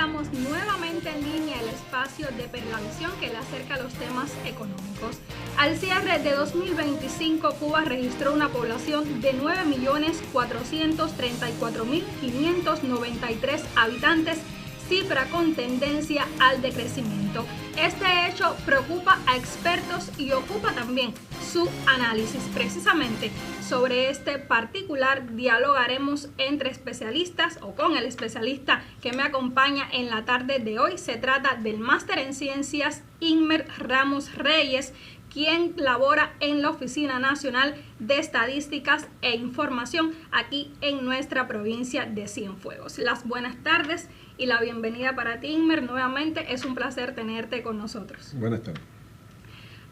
estamos nuevamente en línea, el espacio de Perlavisión que le acerca a los temas económicos. Al cierre de 2025, Cuba registró una población de 9.434.593 habitantes, cifra con tendencia al decrecimiento. Este hecho preocupa a expertos y ocupa también su análisis. Precisamente sobre este particular dialogaremos entre especialistas o con el especialista que me acompaña en la tarde de hoy. Se trata del máster en ciencias Inmer Ramos Reyes, quien labora en la Oficina Nacional de Estadísticas e Información aquí en nuestra provincia de Cienfuegos. Las buenas tardes y la bienvenida para ti, Inmer. Nuevamente es un placer tenerte con nosotros. Buenas tardes.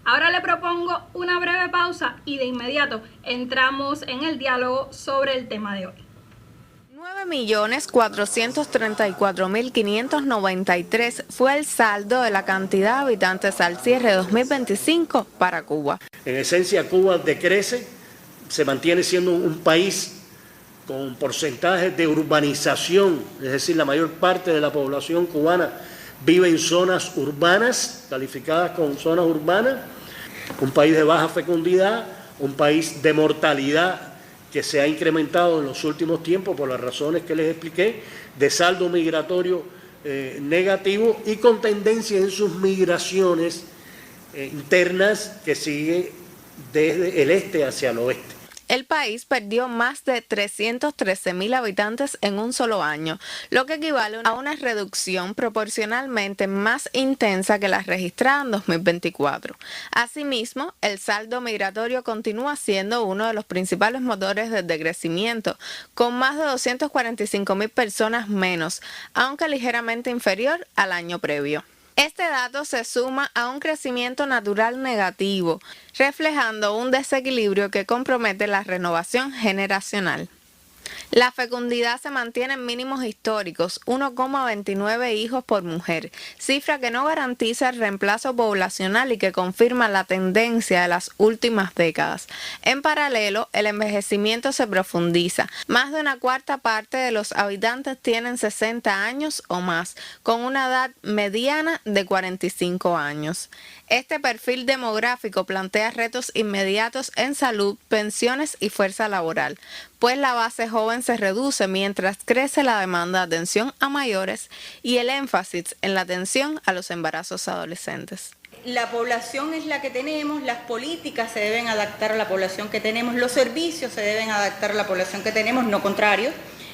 Ahora le propongo una breve pausa y de inmediato entramos en el diálogo sobre el tema de hoy. 9.434.593 fue el saldo de la cantidad de habitantes al cierre de 2025 para Cuba. En esencia, Cuba decrece, se mantiene siendo un país con porcentajes de urbanización, es decir, la mayor parte de la población cubana vive en zonas urbanas, calificadas con zonas urbanas, un país de baja fecundidad, un país de mortalidad que se ha incrementado en los últimos tiempos por las razones que les expliqué, de saldo migratorio negativo y con tendencia en sus migraciones internas que sigue desde el este hacia el oeste. El país perdió más de 313.000 habitantes en un solo año, lo que equivale a una reducción proporcionalmente más intensa que la registrada en 2024. Asimismo, el saldo migratorio continúa siendo uno de los principales motores del decrecimiento, con más de 245.000 personas menos, aunque ligeramente inferior al año previo. Este dato se suma a un crecimiento natural negativo, reflejando un desequilibrio que compromete la renovación generacional. La fecundidad se mantiene en mínimos históricos, 1,29 hijos por mujer, cifra que no garantiza el reemplazo poblacional y que confirma la tendencia de las últimas décadas. En paralelo, el envejecimiento se profundiza. Más de una cuarta parte de los habitantes tienen 60 años o más, con una edad mediana de 45 años. Este perfil demográfico plantea retos inmediatos en salud, pensiones y fuerza laboral, pues la base joven se reduce mientras crece la demanda de atención a mayores y el énfasis en la atención a los embarazos adolescentes. La población es la que tenemos, las políticas se deben adaptar a la población que tenemos, los servicios se deben adaptar a la población que tenemos, no contrario.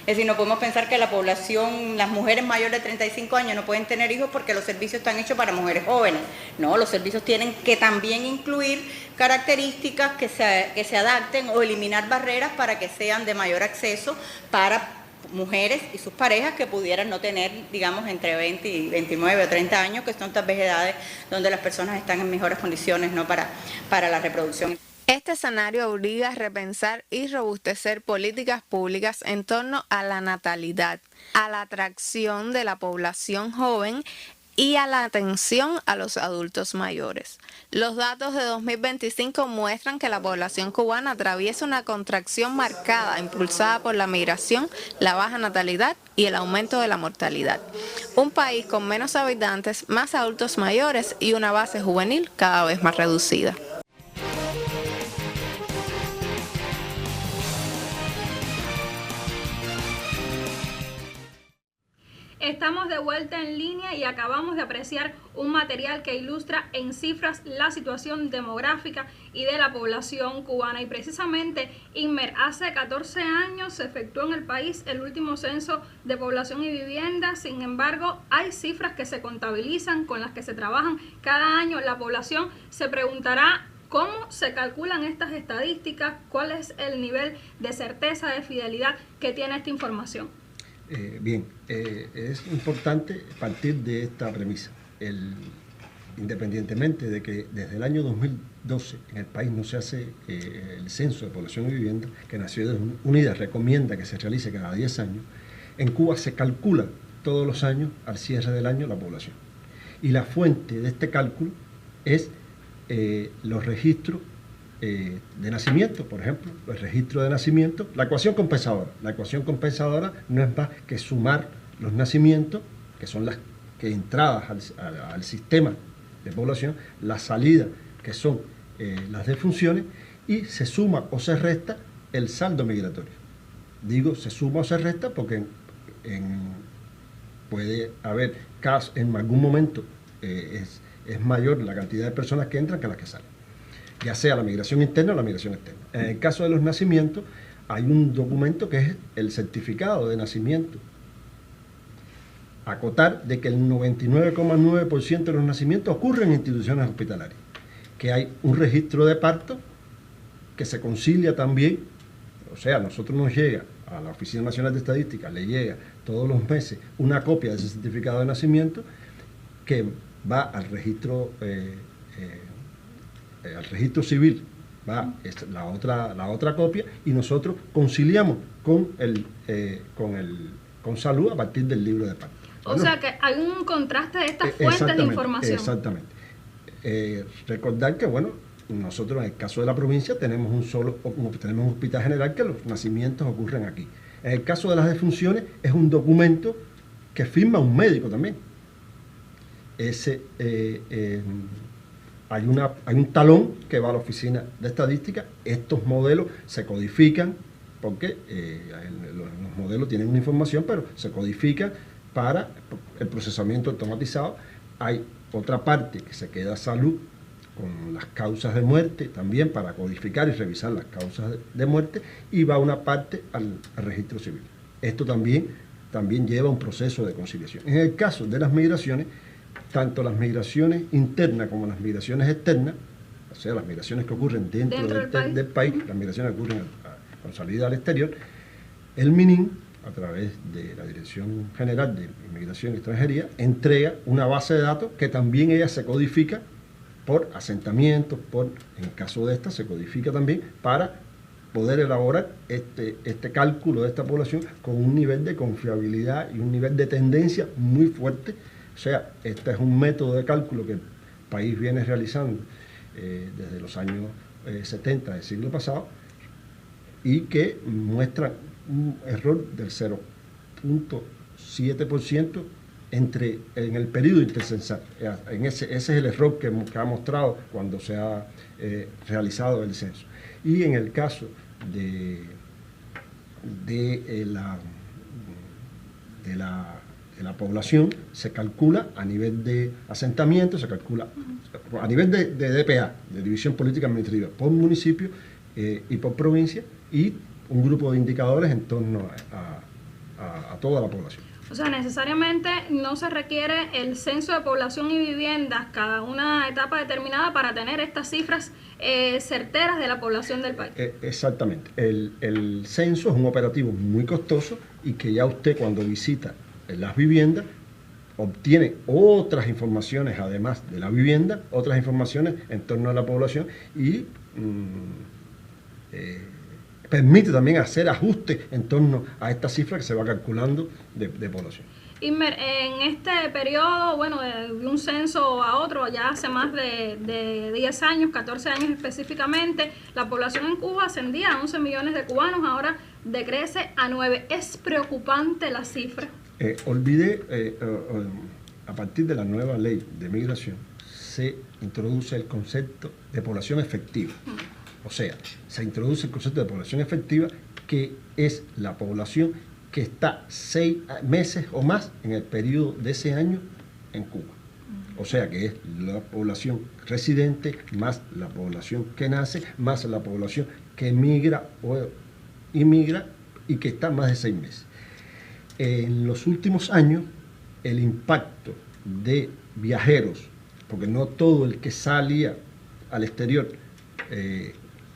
Es decir, no podemos pensar que la población, las mujeres mayores de 35 años no pueden tener hijos porque los servicios están hechos para mujeres jóvenes. No, los servicios tienen que también incluir características que se adapten o eliminar barreras para que sean de mayor acceso para mujeres y sus parejas que pudieran no tener, digamos, entre 20 y 29 o 30 años, que son tal vez edades donde las personas están en mejores condiciones, ¿no?, para la reproducción. Este escenario obliga a repensar y robustecer políticas públicas en torno a la natalidad, a la atracción de la población joven y a la atención a los adultos mayores. Los datos de 2025 muestran que la población cubana atraviesa una contracción marcada, impulsada por la migración, la baja natalidad y el aumento de la mortalidad. Un país con menos habitantes, más adultos mayores y una base juvenil cada vez más reducida. Estamos de vuelta en línea y acabamos de apreciar un material que ilustra en cifras la situación demográfica y de la población cubana. Y precisamente, Inmer, hace 14 años se efectuó en el país el último censo de población y vivienda. Sin embargo, hay cifras que se contabilizan, con las que se trabajan cada año. La población se preguntará ¿cómo se calculan estas estadísticas? ¿Cuál es el nivel de certeza, de fidelidad que tiene esta información? Es importante partir de esta premisa. Independientemente de que desde el año 2012 en el país no se hace el censo de población y vivienda, que Naciones Unidas recomienda que se realice cada 10 años, en Cuba se calcula todos los años, al cierre del año, la población. Y la fuente de este cálculo es los registros de nacimiento, por ejemplo, el registro de nacimiento, la ecuación compensadora. La ecuación compensadora no es más que sumar los nacimientos que son las que entradas al sistema de población, las salidas, que son las defunciones, y se suma o se resta el saldo migratorio. Digo se suma o se resta porque puede haber casos, en algún momento es mayor la cantidad de personas que entran que las que salen, ya sea la migración interna o la migración externa. En el caso de los nacimientos, hay un documento que es el certificado de nacimiento. Acotar de que el 99,9% de los nacimientos ocurren en instituciones hospitalarias, que hay un registro de parto que se concilia también, o sea, a nosotros nos llega, a la Oficina Nacional de Estadística, le llega todos los meses una copia de ese certificado de nacimiento que va al registro civil, va la otra copia, y nosotros conciliamos con salud a partir del libro de parto. O sea que hay un contraste de estas fuentes de información. Exactamente. Recordar que, bueno, nosotros en el caso de la provincia tenemos un hospital general que los nacimientos ocurren aquí. En el caso de las defunciones es un documento que firma un médico también. Hay un talón que va a la Oficina de Estadística. Estos modelos se codifican porque los modelos tienen una información, pero se codifican para el procesamiento automatizado. Hay otra parte que se queda salud con las causas de muerte también para codificar y revisar las causas de muerte, y va una parte al registro civil. Esto también lleva un proceso de conciliación. En el caso de las migraciones, tanto las migraciones internas como las migraciones externas, o sea, las migraciones que ocurren dentro del país, las migraciones que ocurren con salida al exterior, el MININ, a través de la Dirección General de Inmigración y Extranjería, entrega una base de datos que también ella se codifica por asentamientos, en el caso de esta, se codifica también para poder elaborar este cálculo de esta población con un nivel de confiabilidad y un nivel de tendencia muy fuerte. O sea, este es un método de cálculo que el país viene realizando desde los años 70 del siglo pasado, y que muestra un error del 0,7% en el periodo intercensal. Ese es el error que ha mostrado cuando se ha realizado el censo. Y en el caso de la población, se calcula a nivel de asentamiento, se calcula a nivel de DPA, de División Política Administrativa, por municipio y por provincia, y un grupo de indicadores en torno a toda la población. O sea, necesariamente no se requiere el censo de población y viviendas cada una etapa determinada para tener estas cifras certeras de la población del país. Exactamente. El censo es un operativo muy costoso, y que ya usted, cuando visita las viviendas, obtiene otras informaciones además de la vivienda, otras informaciones en torno a la población, y permite también hacer ajustes en torno a esta cifra que se va calculando de población. Inmer, en este periodo, bueno, de un censo a otro, ya hace más de 10 años, 14 años específicamente, la población en Cuba ascendía a 11 millones de cubanos, ahora decrece a 9. ¿Es preocupante la cifra? A partir de la nueva ley de migración, se introduce el concepto de población efectiva. O sea, se introduce el concepto de población efectiva, que es la población que está 6 meses o más en el periodo de ese año en Cuba. O sea, que es la población residente más la población que nace, más la población que emigra o inmigra y que está más de 6 meses. En los últimos años, el impacto de viajeros, porque no todo el que salía al exterior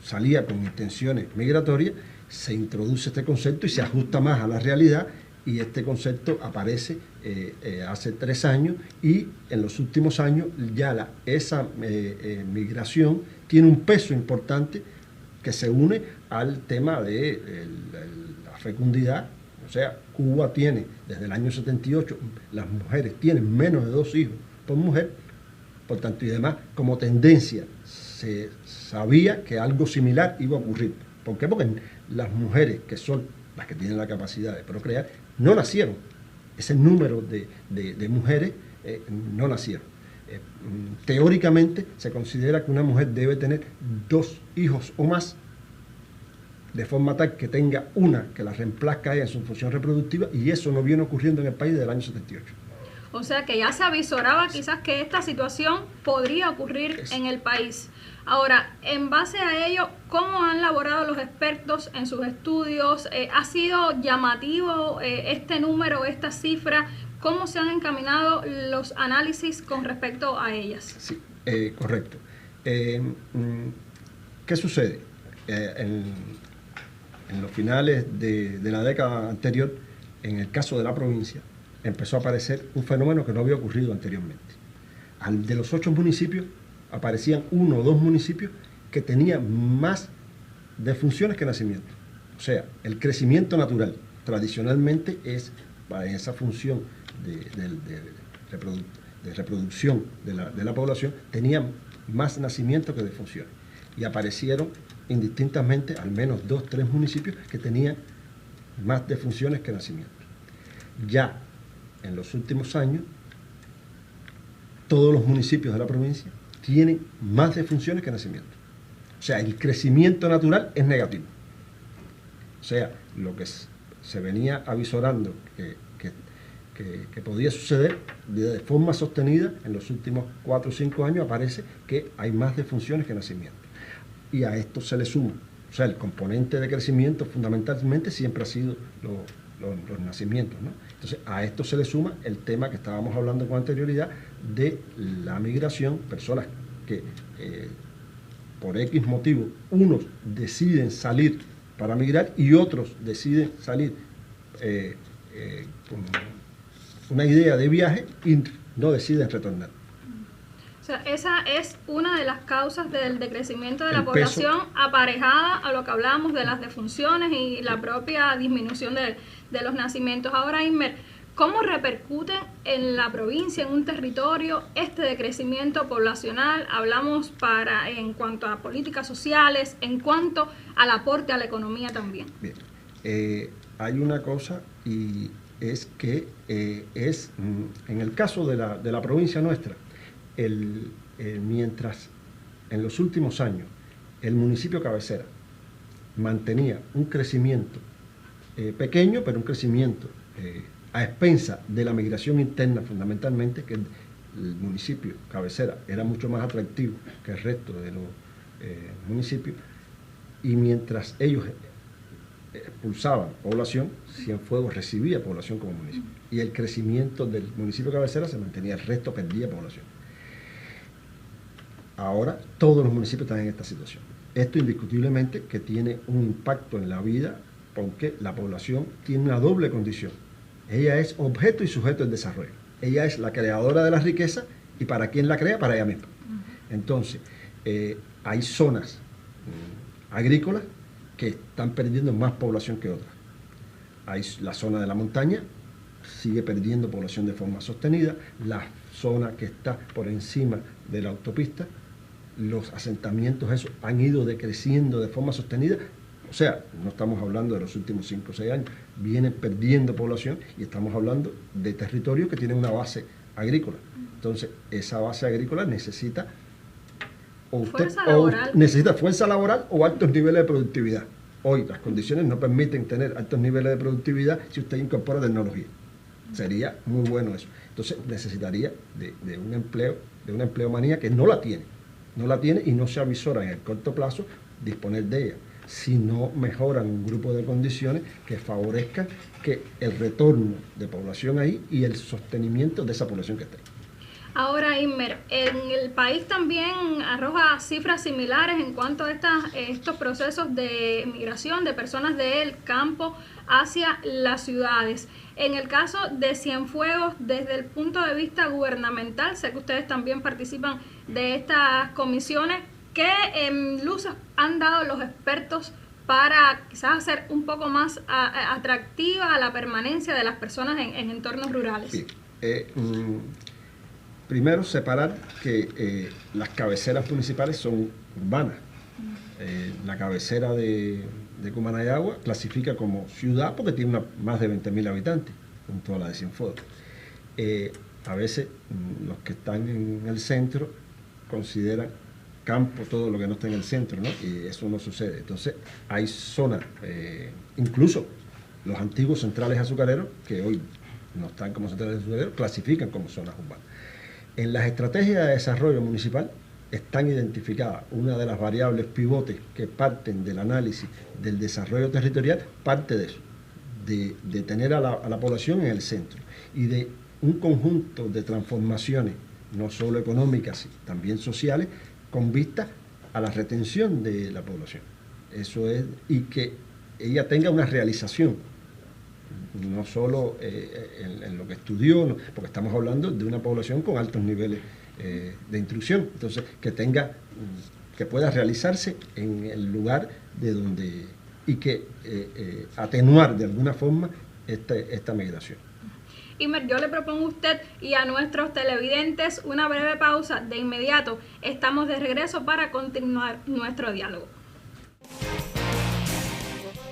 salía con intenciones migratorias, se introduce este concepto y se ajusta más a la realidad, y este concepto aparece hace 3 años, y en los últimos años ya esa migración tiene un peso importante que se une al tema de la fecundidad. O sea, Cuba tiene, desde el año 78, las mujeres tienen menos de 2 hijos por mujer, por tanto, y además, como tendencia, se sabía que algo similar iba a ocurrir. ¿Por qué? Porque las mujeres, que son las que tienen la capacidad de procrear, no nacieron ese número de mujeres no nacieron. Teóricamente se considera que una mujer debe tener 2 hijos o más, de forma tal que tenga una que la reemplazca a ella en su función reproductiva, y eso no viene ocurriendo en el país desde el año 78. O sea que ya se avisoraba quizás que esta situación podría ocurrir en el país. Ahora, en base a ello, ¿cómo han elaborado los expertos en sus estudios? ¿Ha sido llamativo este número, esta cifra? ¿Cómo se han encaminado los análisis con respecto a ellas? Sí, correcto. ¿Qué sucede? En los finales de la década anterior, en el caso de la provincia, empezó a aparecer un fenómeno que no había ocurrido anteriormente. De los 8 municipios, aparecían 1 o 2 municipios que tenían más defunciones que nacimientos. O sea, el crecimiento natural tradicionalmente es para esa función de reproducción de la población, tenían más nacimientos que defunciones. Y aparecieron indistintamente al menos 2 o 3 municipios que tenían más defunciones que nacimientos. Ya en los últimos años, todos los municipios de la provincia tienen más defunciones que nacimientos. O sea, el crecimiento natural es negativo. O sea, lo que se venía avisorando que podía suceder de forma sostenida en los últimos 4 o 5 años, aparece que hay más defunciones que nacimientos. Y a esto se le suma, o sea, el componente de crecimiento fundamentalmente siempre ha sido los nacimientos, ¿no? Entonces, a esto se le suma el tema que estábamos hablando con anterioridad de la migración, personas que por X motivo, unos deciden salir para migrar y otros deciden salir con una idea de viaje y no deciden retornar. O sea, esa es una de las causas del decrecimiento de la población, aparejada a lo que hablábamos de las defunciones y la propia disminución de los nacimientos. Ahora, Ismer, ¿cómo repercute en la provincia, en un territorio, este decrecimiento poblacional? Hablamos en cuanto a políticas sociales, en cuanto al aporte a la economía también. Bien, hay una cosa, y es que en el caso de la provincia nuestra, mientras en los últimos años el municipio cabecera mantenía un crecimiento pequeño, pero un crecimiento a expensa de la migración interna fundamentalmente, que el municipio cabecera era mucho más atractivo que el resto de los municipios, y mientras ellos expulsaban población, Cienfuegos recibía población como municipio, y el crecimiento del municipio cabecera se mantenía, el resto perdía población. Ahora todos los municipios están en esta situación. Esto indiscutiblemente que tiene un impacto en la vida, porque la población tiene una doble condición. Ella es objeto y sujeto del desarrollo. Ella es la creadora de la riqueza, y ¿para quién la crea? Para ella misma. Entonces, hay zonas agrícolas que están perdiendo más población que otras. Hay la zona de la montaña, sigue perdiendo población de forma sostenida. La zona que está por encima de la autopista, los asentamientos esos han ido decreciendo de forma sostenida. O sea, no estamos hablando de los últimos 5 o 6 años, vienen perdiendo población, y estamos hablando de territorios que tienen una base agrícola. Entonces, esa base agrícola necesita necesita fuerza laboral o altos niveles de productividad. Hoy las condiciones no permiten tener altos niveles de productividad si usted incorpora tecnología. Sería muy bueno eso. Entonces necesitaría de un empleo, de una empleomanía que no la tiene y no se avisora en el corto plazo disponer de ella, si no mejoran un grupo de condiciones que favorezcan que el retorno de población ahí y el sostenimiento de esa población que está ahí. Ahora, Ismer, en el país también arroja cifras similares en cuanto a estos procesos de migración de personas del campo hacia las ciudades. En el caso de Cienfuegos, desde el punto de vista gubernamental, sé que ustedes también participan de estas comisiones, ¿qué luces han dado los expertos para quizás hacer un poco más atractiva la permanencia de las personas en entornos rurales? Sí. Primero, separar que las cabeceras municipales son urbanas. La cabecera de Cumanayagua clasifica como ciudad porque tiene más de 20.000 habitantes. junto a la de Cienfuegos. A veces los que están en el centro consideran campo todo lo que no está en el centro, ¿no? Y eso no sucede. Entonces hay zonas, incluso los antiguos centrales azucareros, que hoy no están como centrales azucareros, clasifican como zonas urbanas. En las estrategias de desarrollo municipal están identificadas una de las variables pivotes que parten del análisis del desarrollo territorial, parte de eso, de tener a la población en el centro y de un conjunto de transformaciones, no solo económicas, sino también sociales, con vista a la retención de la población. Eso es, y que ella tenga una realización, no solo en lo que estudió, porque estamos hablando de una población con altos niveles de instrucción, entonces que pueda realizarse en el lugar de donde, y que atenuar de alguna forma esta migración. Imer, yo le propongo a usted y a nuestros televidentes una breve pausa. De inmediato estamos de regreso para continuar nuestro diálogo.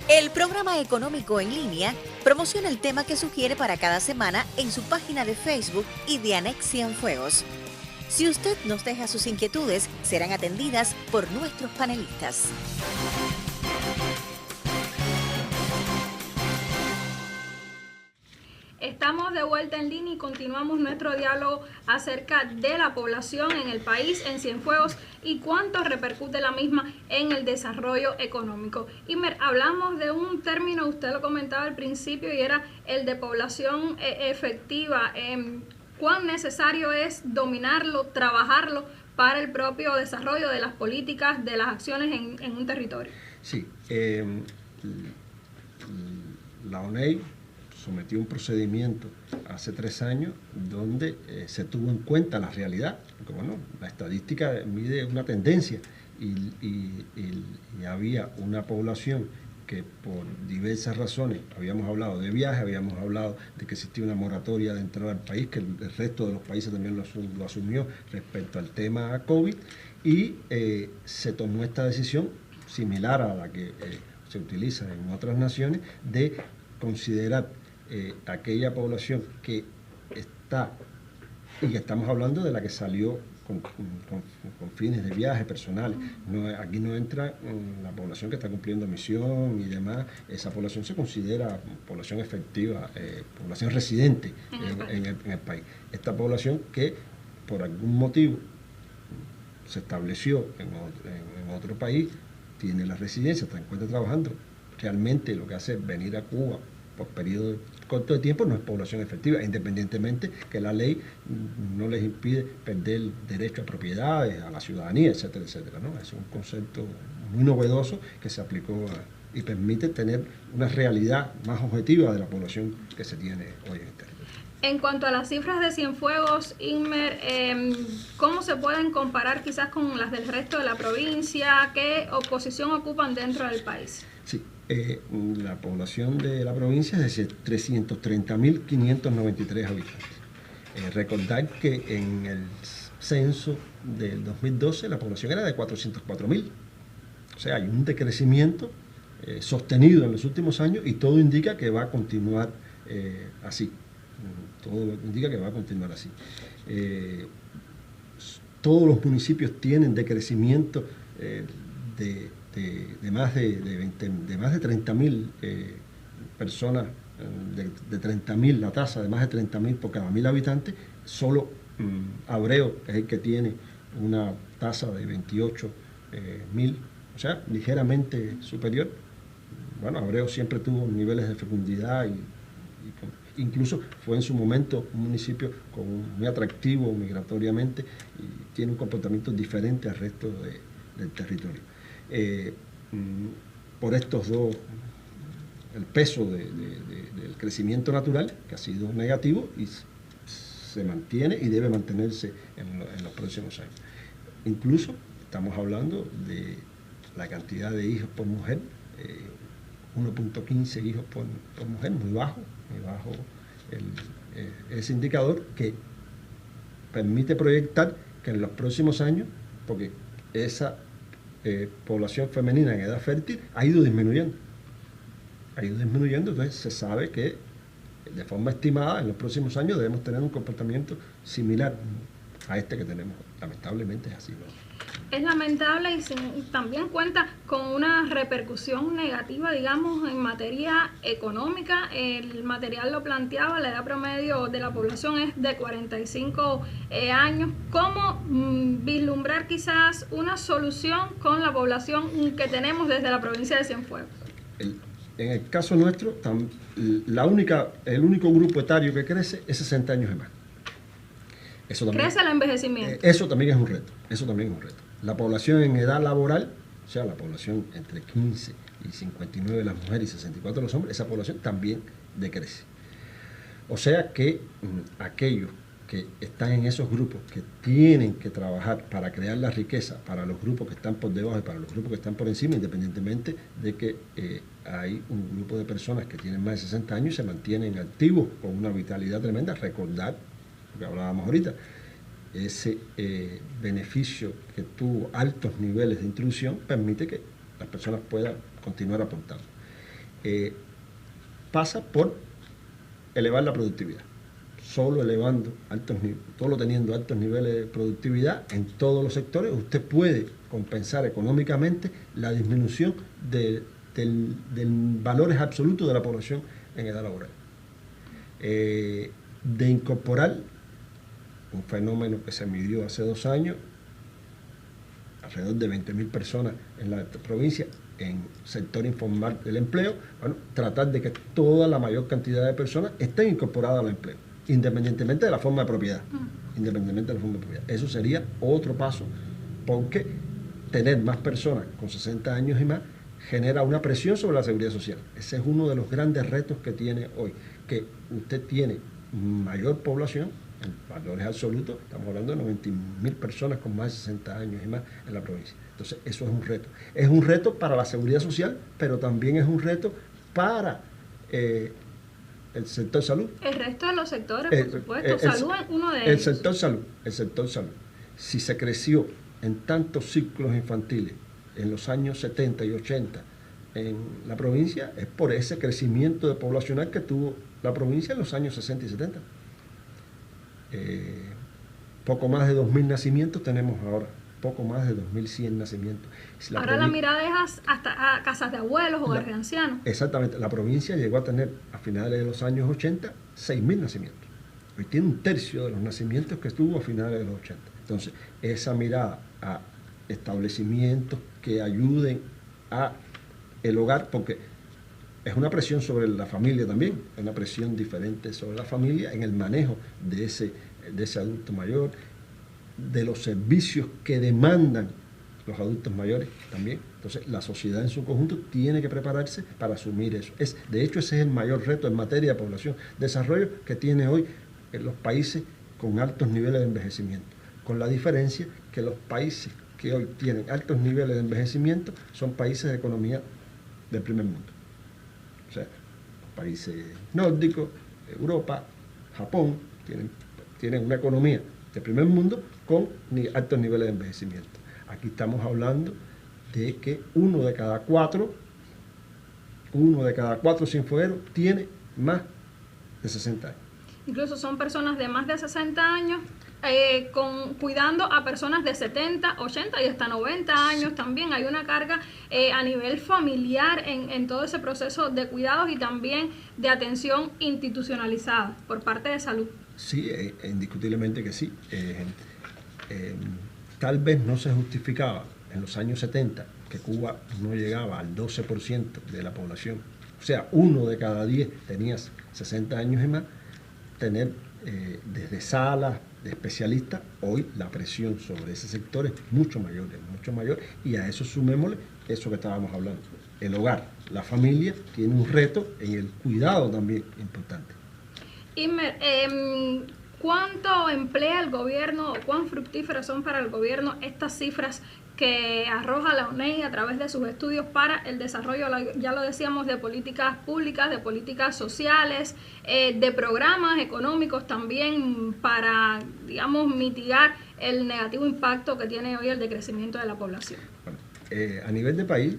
El programa económico en línea promociona el tema que sugiere para cada semana en su página de Facebook y de Anex Cienfuegos. Si usted nos deja sus inquietudes, serán atendidas por nuestros panelistas. Estamos de vuelta en línea y continuamos nuestro diálogo acerca de la población en el país, en Cienfuegos, y cuánto repercute la misma en el desarrollo económico. Imer, hablamos de un término, usted lo comentaba al principio, y era el de población efectiva. ¿Cuán necesario es dominarlo, trabajarlo para el propio desarrollo de las políticas, de las acciones en un territorio? Sí, la ONEI sometió un procedimiento hace 3 años donde se tuvo en cuenta la realidad, porque bueno, la estadística mide una tendencia y había una población que por diversas razones, habíamos hablado de viaje, habíamos hablado de que existía una moratoria de entrada al país, que el resto de los países también lo asumió respecto al tema COVID, y se tomó esta decisión similar a la que se utiliza en otras naciones, de considerar aquella población que está, y que estamos hablando de la que salió con fines de viaje personales. Aquí no entra la población que está cumpliendo misión y demás. Esa población se considera población efectiva, población residente en el país. Esta población que por algún motivo se estableció en otro país, tiene la residencia, se encuentra trabajando, realmente lo que hace es venir a Cuba por periodo corto de tiempo, no es población efectiva, independientemente que la ley no les impide perder el derecho a propiedades, a la ciudadanía, etcétera, etcétera, ¿no? Es un concepto muy novedoso que se aplicó y permite tener una realidad más objetiva de la población que se tiene hoy en el territorio. En cuanto a las cifras de Cienfuegos, Inmer, ¿cómo se pueden comparar quizás con las del resto de la provincia? ¿Qué posición ocupan dentro del país? Sí. La población de la provincia es de 330.593 habitantes. Recordar que en el censo del 2012 la población era de 404.000. O sea, hay un decrecimiento sostenido en los últimos años y todo indica que va a continuar así. Todo indica que va a continuar así. Todos los municipios tienen decrecimiento de más de 30.000 personas, de 30.000, la tasa de más de 30.000 por cada 1.000 habitantes. Solo Abreu es el que tiene una tasa de 28.000, o sea, ligeramente superior. Bueno, Abreu siempre tuvo niveles de fecundidad incluso fue en su momento un municipio muy atractivo migratoriamente y tiene un comportamiento diferente al resto del territorio. Por estos dos, el peso del crecimiento natural, que ha sido negativo y se mantiene y debe mantenerse en los próximos años. Incluso estamos hablando de la cantidad de hijos por mujer, 1.15 hijos por mujer, muy bajo ese indicador, que permite proyectar que en los próximos años, porque esa población femenina en edad fértil ha ido disminuyendo, entonces se sabe que de forma estimada, en los próximos años debemos tener un comportamiento similar a este que tenemos. Lamentablemente es así, ¿no? Es lamentable y también cuenta con una repercusión negativa, digamos, en materia económica. El material lo planteaba, la edad promedio de la población es de 45 años. ¿Cómo vislumbrar quizás una solución con la población que tenemos desde la provincia de Cienfuegos? En el caso nuestro, el único grupo etario que crece es 60 años y más. Eso también, crece el envejecimiento. Eso también es un reto. La población en edad laboral, o sea, la población entre 15 y 59 las mujeres y 64 los hombres, esa población también decrece. O sea que aquellos que están en esos grupos que tienen que trabajar para crear la riqueza para los grupos que están por debajo y para los grupos que están por encima, independientemente de que hay un grupo de personas que tienen más de 60 años y se mantienen activos con una vitalidad tremenda. Recordar lo que hablábamos ahorita, ese beneficio que tuvo altos niveles de instrucción permite que las personas puedan continuar aportando. Pasa por elevar la productividad. Solo teniendo altos niveles de productividad en todos los sectores, usted puede compensar económicamente la disminución de valores absolutos de la población en edad laboral. De incorporar un fenómeno que se midió hace 2 años, alrededor de 20.000 personas en la provincia en sector informal del empleo, bueno, tratar de que toda la mayor cantidad de personas estén incorporadas al empleo, independientemente de la forma de propiedad. Eso sería otro paso, porque tener más personas con 60 años y más genera una presión sobre la seguridad social. Ese es uno de los grandes retos que tiene hoy, que usted tiene mayor población, en valores absolutos, estamos hablando de 90.000 personas con más de 60 años y más en la provincia. Entonces, eso es un reto. Es un reto para la seguridad social, pero también es un reto para el sector salud. El resto de los sectores, por supuesto. Salud es uno de ellos. El sector salud. Si se creció en tantos ciclos infantiles en los años 70 y 80 en la provincia, es por ese crecimiento de poblacional que tuvo la provincia en los años 60 y 70. Poco más de 2.000 nacimientos tenemos ahora, poco más de 2.100 nacimientos. Ahora la mirada es hasta a casas de abuelos, hogares de ancianos. Exactamente, la provincia llegó a tener a finales de los años 80 6.000 nacimientos. Hoy tiene 1/3 de los nacimientos que estuvo a finales de los 80. Entonces, esa mirada a establecimientos que ayuden a el hogar, porque es una presión sobre la familia también, es una presión diferente sobre la familia en el manejo de ese adulto mayor, de los servicios que demandan los adultos mayores también. Entonces, la sociedad en su conjunto tiene que prepararse para asumir eso. De hecho, ese es el mayor reto en materia de población, desarrollo que tiene hoy en los países con altos niveles de envejecimiento, con la diferencia que los países que hoy tienen altos niveles de envejecimiento son países de economía del primer mundo. O sea, países nórdicos, Europa, Japón, tienen una economía del primer mundo con altos niveles de envejecimiento. Aquí estamos hablando de que uno de cada cuatro cienfuegueros tiene más de 60 años. Incluso son personas de más de 60 años cuidando a personas de 70, 80 y hasta 90 años. También hay una carga a nivel familiar en todo ese proceso de cuidados y también de atención institucionalizada por parte de salud. Sí, indiscutiblemente que sí. Tal vez no se justificaba en los años 70 que Cuba no llegaba al 12% de la población. O sea, 1 de cada 10 tenía 60 años y más. Tener desde salas de especialistas, hoy la presión sobre ese sector es mucho mayor, y a eso sumémosle eso que estábamos hablando. El hogar, la familia, tiene un reto en el cuidado también importante. Imer, ¿cuánto emplea el gobierno o cuán fructíferas son para el gobierno estas cifras que arroja la UNED a través de sus estudios para el desarrollo, ya lo decíamos, de políticas públicas, de políticas sociales, de programas económicos también para, digamos, mitigar el negativo impacto que tiene hoy el decrecimiento de la población? Bueno, a nivel de país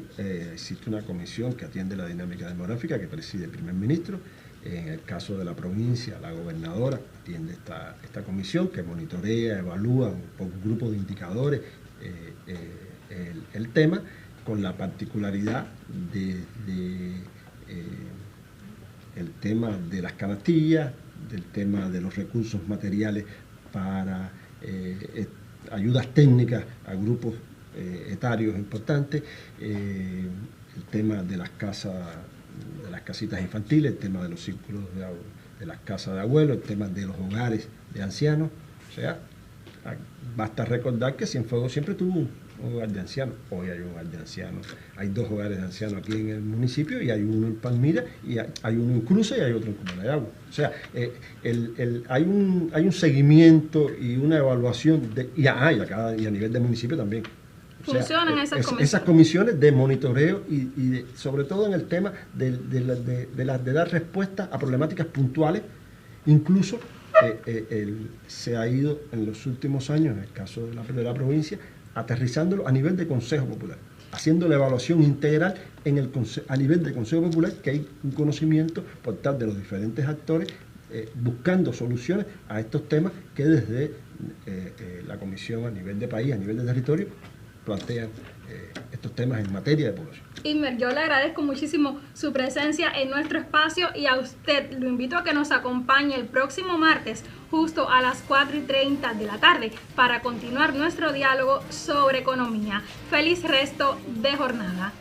existe una comisión que atiende la dinámica demográfica que preside el primer ministro En el caso de la provincia, la gobernadora atiende esta comisión que monitorea, evalúa por un grupo de indicadores el tema, con la particularidad el tema de las canastillas, del tema de los recursos materiales para ayudas técnicas a grupos etarios importantes, el tema de las casas, de las casitas infantiles, el tema de los círculos de las casas de abuelos, el tema de los hogares de ancianos. O sea, basta recordar que Cienfuegos siempre tuvo un hogar de ancianos. Hoy hay un hogar de ancianos. Hay 2 hogares de ancianos aquí en el municipio, y hay uno en Palmira, y hay uno en Cruces y hay otro en Comuna de Agua. O sea, hay un seguimiento y una evaluación, y a nivel de municipio también. O sea, funcionan esas comisiones de monitoreo y sobre todo en el tema de dar respuesta a problemáticas puntuales. Incluso se ha ido en los últimos años, en el caso de la provincia, aterrizándolo a nivel de Consejo Popular, haciendo la evaluación integral a nivel de Consejo Popular, que hay un conocimiento por parte de los diferentes actores, buscando soluciones a estos temas que desde la comisión a nivel de país, a nivel de territorio, plantean estos temas en materia de población. Inmer, yo le agradezco muchísimo su presencia en nuestro espacio, y a usted lo invito a que nos acompañe el próximo martes justo a las 4:30 de la tarde para continuar nuestro diálogo sobre economía. Feliz resto de jornada.